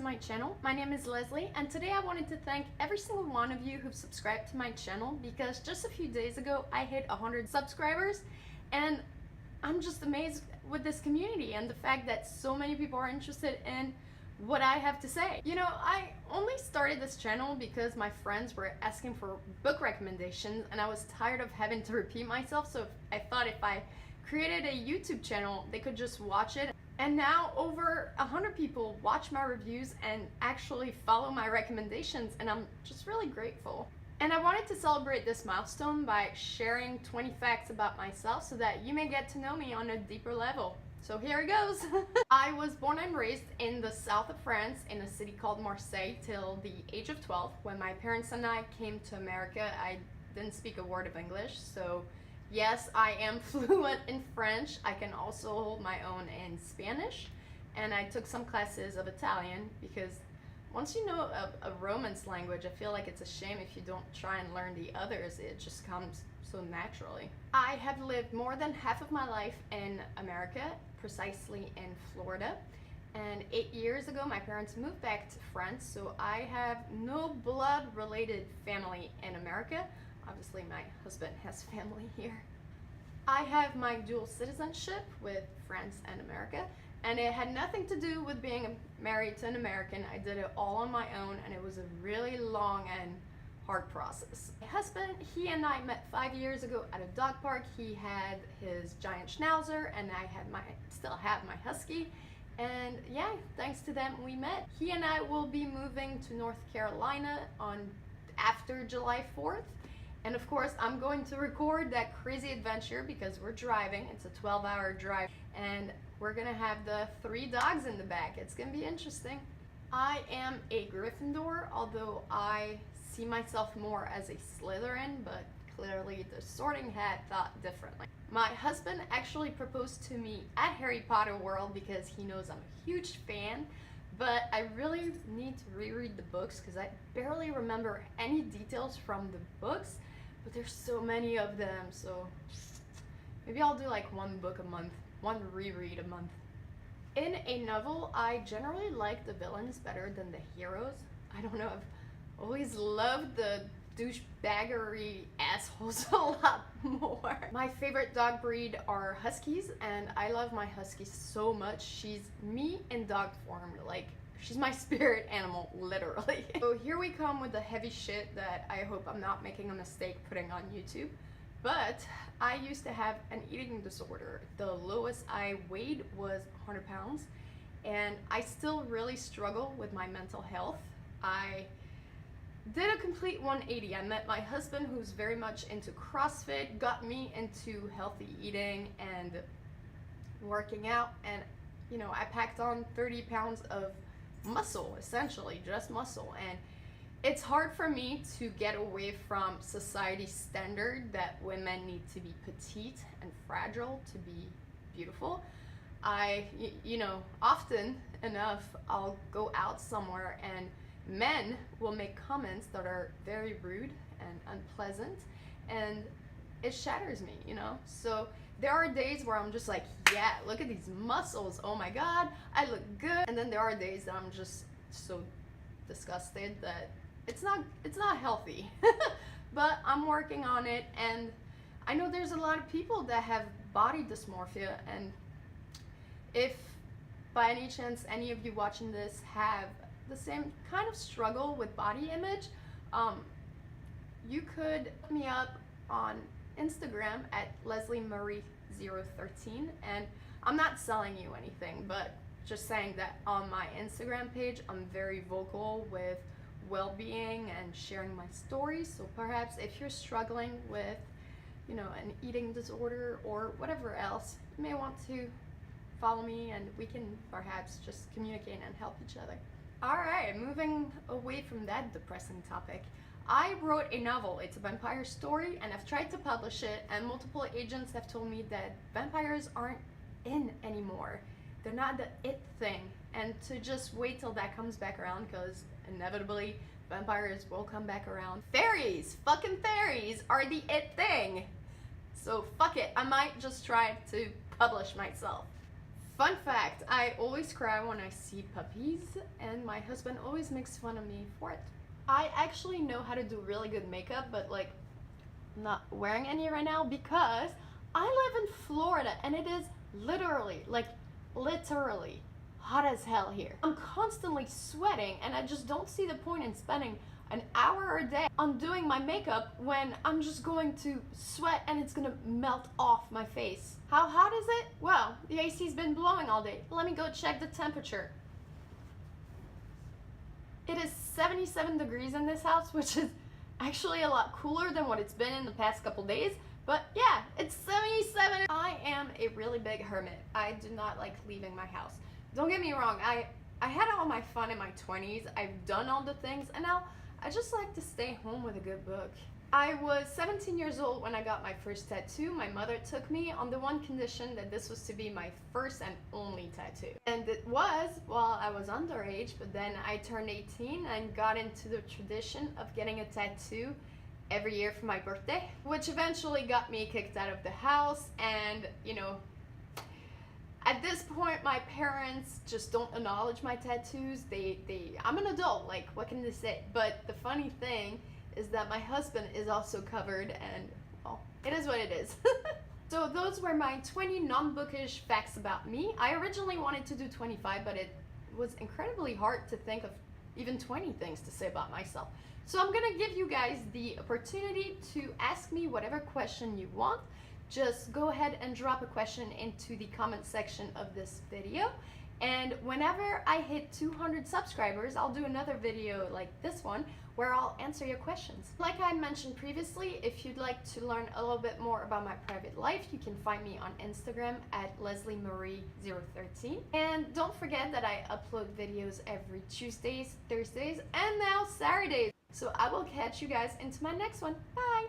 to my channel. My name is Leslie, and today I wanted to thank every single one of you who've subscribed to my channel, because just a few days ago I hit 100 subscribers, and I'm just amazed with this community and the fact that so many people are interested in what I have to say. You know, I only started this channel because my friends were asking for book recommendations and I was tired of having to repeat myself, so I thought if I created a YouTube channel, they could just watch it. And now over 100 people watch my reviews and actually follow my recommendations, and I'm just really grateful. And I wanted to celebrate this milestone by sharing 20 facts about myself so that you may get to know me on a deeper level. So here it goes. I was born and raised in the south of France in a city called Marseille till the age of 12. When my parents and I came to America, I didn't speak a word of English, so yes, I am fluent in French. I can also hold my own in Spanish, and I took some classes of Italian because once you know a Romance language, I feel like it's a shame if you don't try and learn the others. It just comes so naturally. I have lived more than half of my life in America, precisely in Florida. And 8 years ago, my parents moved back to France, so I have no blood-related family in America. Obviously, my husband has family here. I have my dual citizenship with France and America, and it had nothing to do with being married to an American. I did it all on my own, and it was a really long and hard process. My husband, he and I met 5 years ago at a dog park. He had his giant schnauzer, and I had still have my husky. And yeah, thanks to them we met. He and I will be moving to North Carolina after July 4th. And of course, I'm going to record that crazy adventure because we're driving. It's a 12-hour drive, and we're gonna have the 3 dogs in the back. It's gonna be interesting. I am a Gryffindor, although I see myself more as a Slytherin, but clearly the Sorting Hat thought differently. My husband actually proposed to me at Harry Potter World because he knows I'm a huge fan, but I really need to reread the books because I barely remember any details from the books, but there's so many of them, so maybe I'll do like 1 book a month, 1 reread a month. In a novel, I generally like the villains better than the heroes. I don't know, I've always loved the douchebaggery assholes a lot more. My favorite dog breed are Huskies, and I love my Husky so much. She's me in dog form, like she's my spirit animal, literally. So here we come with the heavy shit that I hope I'm not making a mistake putting on YouTube. But I used to have an eating disorder. The lowest I weighed was 100 pounds, and I still really struggle with my mental health. I did a complete 180. I met my husband, who's very much into CrossFit, got me into healthy eating and working out, and you know, I packed on 30 pounds of muscle, essentially just muscle. And it's hard for me to get away from society's standard that women need to be petite and fragile to be beautiful. You know, often enough I'll go out somewhere and men will make comments that are very rude and unpleasant, and it shatters me, you know? So there are days where I'm just like, yeah, look at these muscles, oh my god, I look good. And then there are days that I'm just so disgusted that it's not healthy. But I'm working on it, and I know there's a lot of people that have body dysmorphia, and if by any chance any of you watching this have the same kind of struggle with body image, you could hit me up on Instagram at LeslieMarie013, and I'm not selling you anything, but just saying that on my Instagram page I'm very vocal with well-being and sharing my stories. So perhaps if you're struggling with, you know, an eating disorder or whatever else, you may want to follow me and we can perhaps just communicate and help each other. Alright, moving away from that depressing topic, I wrote a novel. It's a vampire story, and I've tried to publish it, and multiple agents have told me that vampires aren't in anymore. They're not the it thing, and to just wait till that comes back around, because inevitably vampires will come back around. Fairies! Fucking fairies are the it thing! So fuck it, I might just try to publish myself. Fun fact, I always cry when I see puppies, and my husband always makes fun of me for it. I actually know how to do really good makeup, but like, I'm not wearing any right now because I live in Florida and it is literally hot as hell here. I'm constantly sweating and I just don't see the point in spending an hour a day on doing my makeup when I'm just going to sweat and it's gonna melt off my face. How hot is it? Well, the AC's been blowing all day. Let me go check the temperature. It is 77 degrees in this house, which is actually a lot cooler than what it's been in the past couple days. But yeah, it's 77. I am a really big hermit. I do not like leaving my house. Don't get me wrong, I had all my fun in my 20s. I've done all the things, and now I just like to stay home with a good book. I was 17 years old when I got my first tattoo. My mother took me on the one condition that this was to be my first and only tattoo. And it was while I was underage, but then I turned 18 and got into the tradition of getting a tattoo every year for my birthday, which eventually got me kicked out of the house. And you know, at this point my parents just don't acknowledge my tattoos. I'm an adult, like what can they say? But the funny thing is that my husband is also covered, and well, it is what it is. So those were my 20 non-bookish facts about me. I originally wanted to do 25, but it was incredibly hard to think of even 20 things to say about myself. So I'm gonna give you guys the opportunity to ask me whatever question you want. Just go ahead and drop a question into the comment section of this video. And whenever I hit 200 subscribers, I'll do another video like this one where I'll answer your questions. Like I mentioned previously, if you'd like to learn a little bit more about my private life, you can find me on Instagram at LeslieMarie013. And don't forget that I upload videos every Tuesdays, Thursdays, and now Saturdays. So I will catch you guys into my next one. Bye!